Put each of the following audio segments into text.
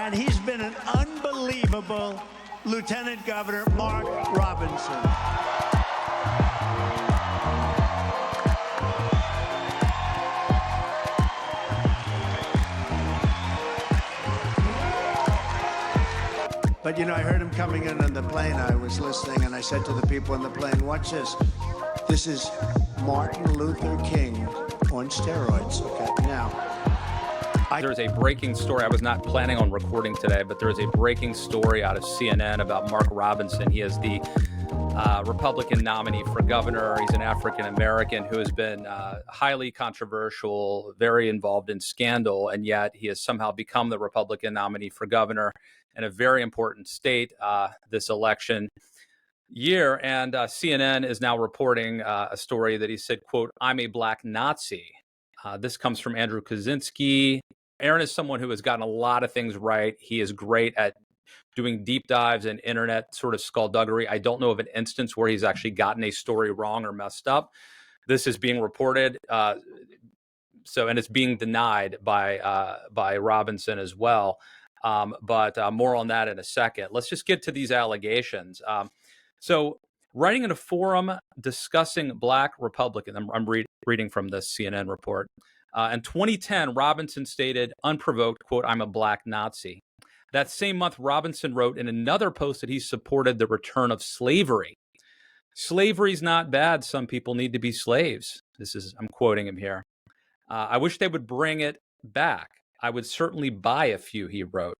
And he's been an unbelievable Lieutenant Governor, Mark Robinson. But, you know, I heard him coming in on the plane. I was listening, and I said to the people on the plane, watch this. This is Martin Luther King on steroids. Okay, now. There's a breaking story. I was not planning on recording today, but there's a breaking story out of CNN about Mark Robinson. He is the Republican nominee for governor. He's an African-American who has been highly controversial, very involved in scandal, and yet he has somehow become the Republican nominee for governor in a very important state this election year. And CNN is now reporting a story that he said, quote, "I'm a black Nazi." This comes from Andrew Kaczynski. Aaron is someone who has gotten a lot of things right. He is great at doing deep dives and internet sort of skullduggery. I don't know of an instance where he's actually gotten a story wrong or messed up. This is being reported, and it's being denied by Robinson as well. But more on that in a second. Let's just get to these allegations. So, writing in a forum discussing Black Republicans, I'm reading from this CNN report. In 2010, Robinson stated, unprovoked, quote, "I'm a black Nazi." That same month, Robinson wrote in another post that he supported the return of slavery. "Slavery's not bad. Some people need to be slaves." I'm quoting him here. "I wish they would bring it back. I would certainly buy a few," he wrote.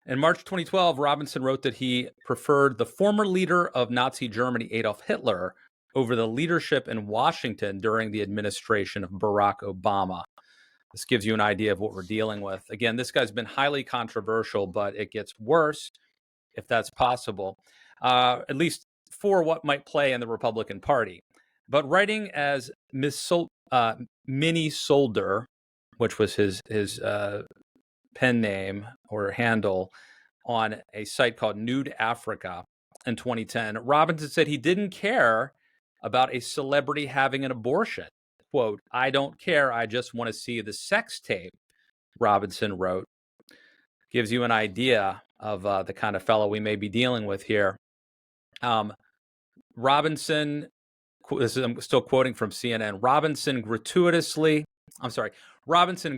In March 2012, Robinson wrote that he preferred the former leader of Nazi Germany, Adolf Hitler, over the leadership in Washington during the administration of Barack Obama. This gives you an idea of what we're dealing with. Again, this guy's been highly controversial, but it gets worse, if that's possible, at least for what might play in the Republican Party. But writing as Minnie Solder, which was his pen name or handle on a site called Nude Africa in 2010, Robinson said he didn't care about a celebrity having an abortion. Quote, "I don't care. I just want to see the sex tape," Robinson wrote. Gives you an idea of the kind of fellow we may be dealing with here. Robinson, I'm still quoting from CNN, Robinson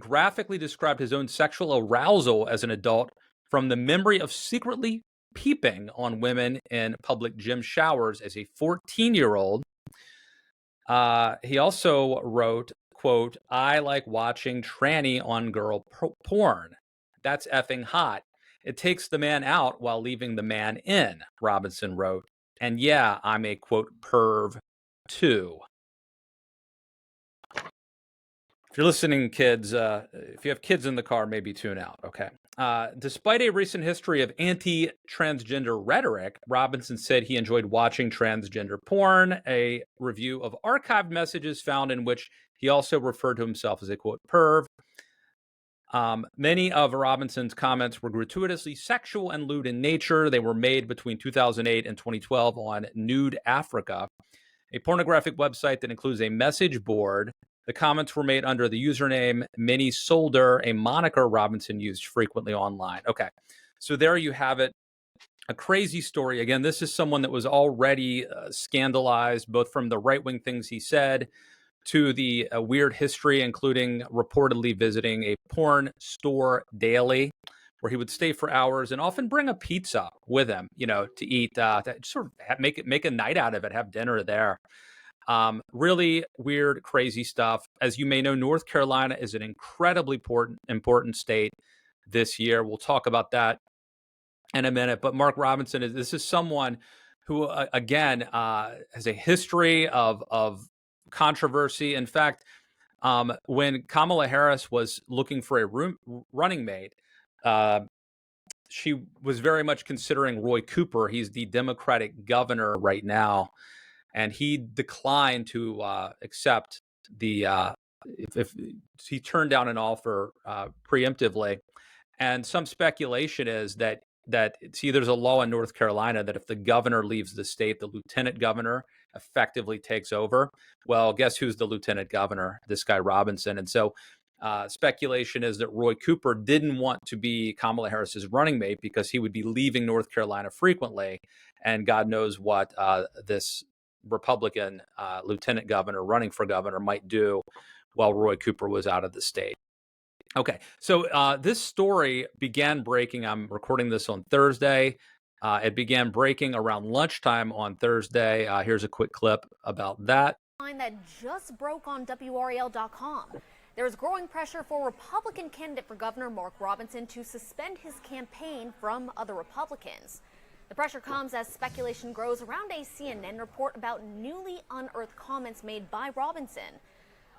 graphically described his own sexual arousal as an adult from the memory of secretly peeping on women in public gym showers as a 14-year-old. He also wrote, quote, "I like watching tranny on girl porn. That's effing hot. It takes the man out while leaving the man in," Robinson wrote. "And yeah, I'm a, quote, perv too." If you're listening, kids, if you have kids in the car, maybe tune out, okay? Despite a recent history of anti-transgender rhetoric, Robinson said he enjoyed watching transgender porn, a review of archived messages found in which he also referred to himself as a, quote, perv. Many of Robinson's comments were gratuitously sexual and lewd in nature. They were made between 2008 and 2012 on Nude Africa, a pornographic website that includes a message board. The comments were made under the username Minnie Solder, a moniker Robinson used frequently online. Okay, so there you have it. A crazy story. Again, this is someone that was already scandalized, both from the right-wing things he said to the weird history, including reportedly visiting a porn store daily, where he would stay for hours and often bring a pizza with him, to eat, to sort of make a night out of it, have dinner there. Really weird, crazy stuff. As you may know, North Carolina is an incredibly important state this year. We'll talk about that in a minute. But Mark Robinson, this is someone who, again, has a history of controversy. In fact, when Kamala Harris was looking for a running mate, she was very much considering Roy Cooper. He's the Democratic governor right now. And he declined to accept if he turned down an offer preemptively. And some speculation is that there's a law in North Carolina that if the governor leaves the state, the lieutenant governor effectively takes over. Well, guess who's the lieutenant governor? This guy Robinson. And so Speculation is that Roy Cooper didn't want to be Kamala Harris's running mate because he would be leaving North Carolina frequently, and God knows what this Republican lieutenant governor running for governor might do while Roy Cooper was out of the state. Okay, so this story began breaking. I'm recording this on Thursday. It began breaking around lunchtime on Thursday. Here's a quick clip about that. That just broke on WRAL.com. There is growing pressure for Republican candidate for governor Mark Robinson to suspend his campaign from other Republicans. The pressure comes as speculation grows around a CNN report about newly unearthed comments made by Robinson.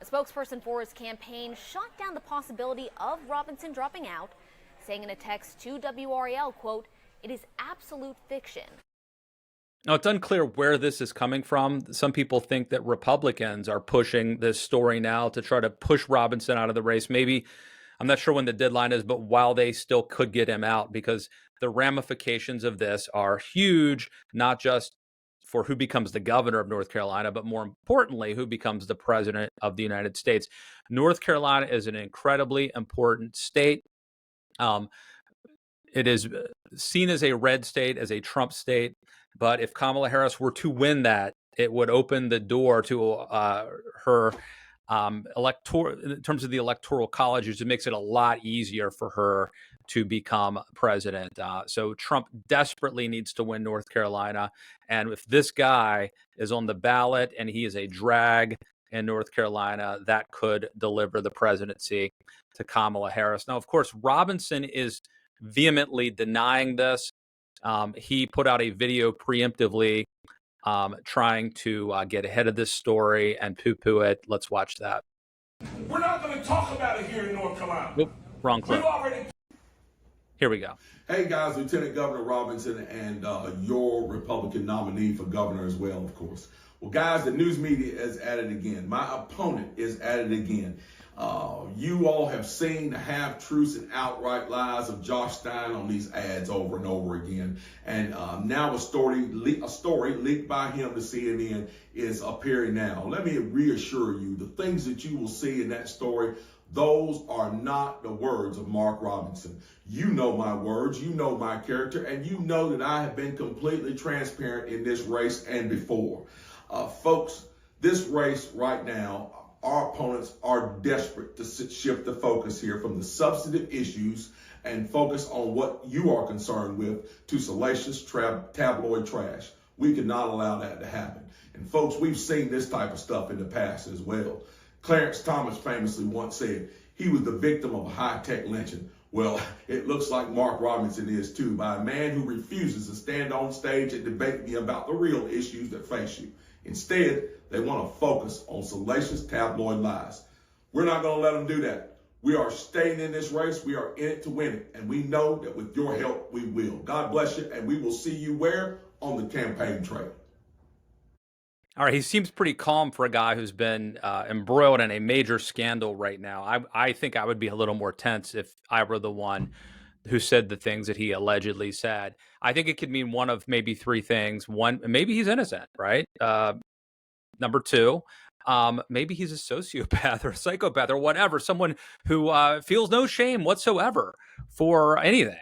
A spokesperson for his campaign shot down the possibility of Robinson dropping out, saying in a text to WRAL, quote, "It is absolute fiction." Now, it's unclear where this is coming from. Some people think that Republicans are pushing this story now to try to push Robinson out of the race. Maybe, I'm not sure when the deadline is, but while they still could get him out, because the ramifications of this are huge, not just for who becomes the governor of North Carolina, but more importantly, who becomes the president of the United States. North Carolina is an incredibly important state. It is seen as a red state, as a Trump state. But if Kamala Harris were to win that, it would open the door to her electoral, in terms of the electoral colleges. It makes it a lot easier for her to become president. So Trump desperately needs to win North Carolina. And if this guy is on the ballot and he is a drag in North Carolina, that could deliver the presidency to Kamala Harris. Now, of course, Robinson is vehemently denying this. He put out a video preemptively trying to get ahead of this story and poo-poo it. Let's watch that. We're not going to talk about it here in North Carolina. Oop, wrong clip. Here we go. Hey guys, Lieutenant Governor Robinson and your Republican nominee for governor as well, of course. Well, guys, the news media is at it again. My opponent is at it again. You all have seen the half-truths and outright lies of Josh Stein on these ads over and over again. And now a story leaked by him to CNN is appearing now. Let me reassure you, the things that you will see in that story, those are not the words of Mark Robinson. You know my words, you know my character, and you know that I have been completely transparent in this race and before. Folks, this race right now, our opponents are desperate to shift the focus here from the substantive issues and focus on what you are concerned with to salacious tabloid trash. We cannot allow that to happen. And folks, we've seen this type of stuff in the past as well. Clarence Thomas famously once said he was the victim of a high-tech lynching. Well, it looks like Mark Robinson is too, by a man who refuses to stand on stage and debate me about the real issues that face you. Instead, they want to focus on salacious tabloid lies. We're not going to let them do that. We are staying in this race. We are in it to win it. And we know that with your help, we will. God bless you. And we will see you where? On the campaign trail. All right, he seems pretty calm for a guy who's been embroiled in a major scandal right now. I think I would be a little more tense if I were the one who said the things that he allegedly said. I think it could mean one of maybe three things. One, maybe he's innocent, right? Number two, maybe he's a sociopath or a psychopath or whatever, someone who feels no shame whatsoever for anything.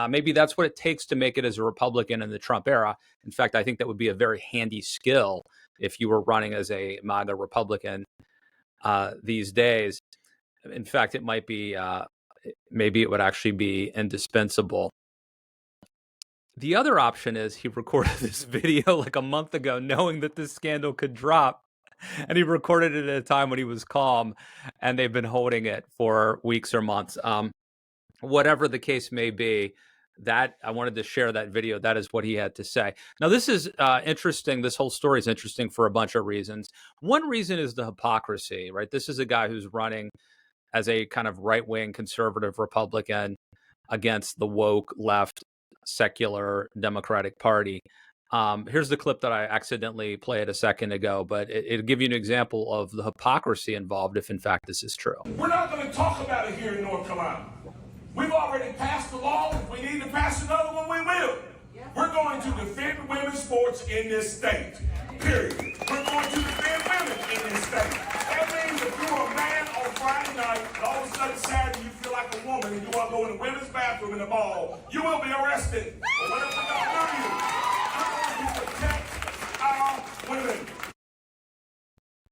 Maybe that's what it takes to make it as a Republican in the Trump era. In fact, I think that would be a very handy skill if you were running as a MAGA Republican these days. In fact, it might be, maybe it would actually be indispensable. The other option is he recorded this video like a month ago, knowing that this scandal could drop. And he recorded it at a time when he was calm, and they've been holding it for weeks or months. Whatever the case may be, that I wanted to share that video. That is what he had to say. Now, this is interesting. This whole story is interesting for a bunch of reasons. One reason is the hypocrisy, right? This is a guy who's running as a kind of right-wing conservative Republican against the woke left secular Democratic Party. Here's the clip that I accidentally played a second ago, but it'll give you an example of the hypocrisy involved if in fact this is true. We're not going to talk about it here in North Carolina. We've already passed the law. If we need to pass another one, we will. We're going to defend women's sports in this state, period. We're going to defend women in this state. That means if you're a man on Friday night, all of a sudden the ball, you will be arrested. But whatever God do you, you're going to protect our women.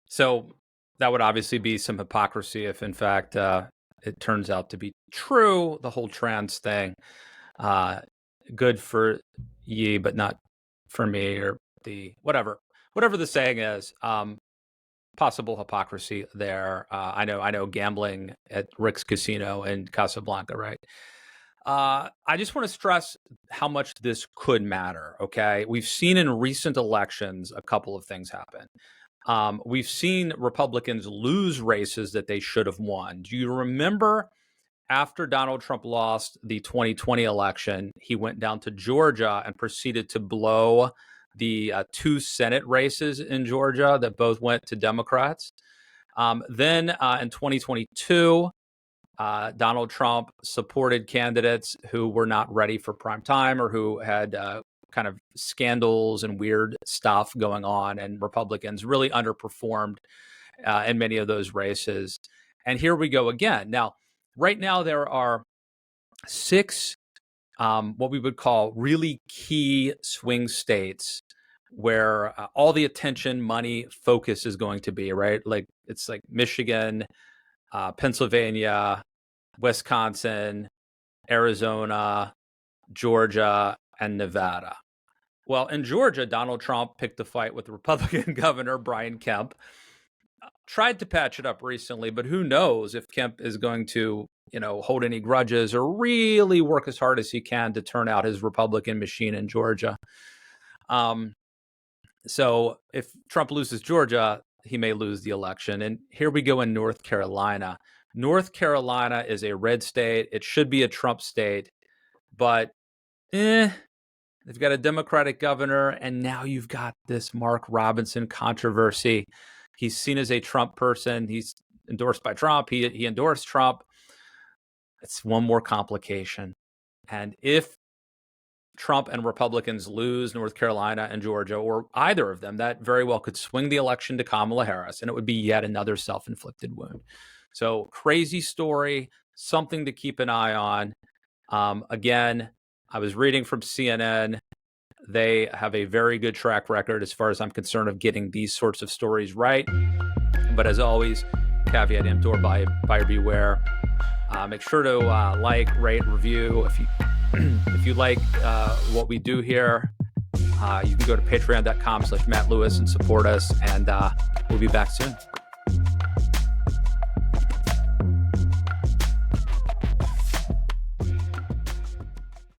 So that would obviously be some hypocrisy if, in fact, it turns out to be true, the whole trans thing. Good for ye, but not for me, or the whatever the saying is. Possible hypocrisy there. I know gambling at Rick's Casino in Casablanca, right? I just want to stress how much this could matter, okay? We've seen in recent elections a couple of things happen. We've seen Republicans lose races that they should have won. Do you remember after Donald Trump lost the 2020 election, he went down to Georgia and proceeded to blow the 2 Senate races in Georgia that both went to Democrats? Then in 2022, Donald Trump supported candidates who were not ready for prime time or who had kind of scandals and weird stuff going on, and Republicans really underperformed in many of those races. And here we go again. Now, right now, there are 6 what we would call really key swing states where all the attention, money, focus is going to be, right? Like it's like Michigan, Pennsylvania, Wisconsin, Arizona, Georgia, and Nevada. Well, in Georgia, Donald Trump picked a fight with the Republican governor, Brian Kemp. Tried to patch it up recently, but who knows if Kemp is going to, hold any grudges or really work as hard as he can to turn out his Republican machine in Georgia. So if Trump loses Georgia, he may lose the election. And here we go in North Carolina. North Carolina is a red state. It should be a Trump state, but they've got a Democratic governor, and now you've got this Mark Robinson controversy. He's seen as a Trump person. He's endorsed by Trump. He endorsed Trump. It's one more complication. And if Trump and Republicans lose North Carolina and Georgia, or either of them, that very well could swing the election to Kamala Harris, and it would be yet another self-inflicted wound. So crazy story, something to keep an eye on. Again, I was reading from CNN. They have a very good track record, as far as I'm concerned, of getting these sorts of stories right. But as always, caveat emptor, buyer beware. Make sure to like, rate, review. If you like what we do here, you can go to patreon.com/Matt Lewis and support us. And we'll be back soon.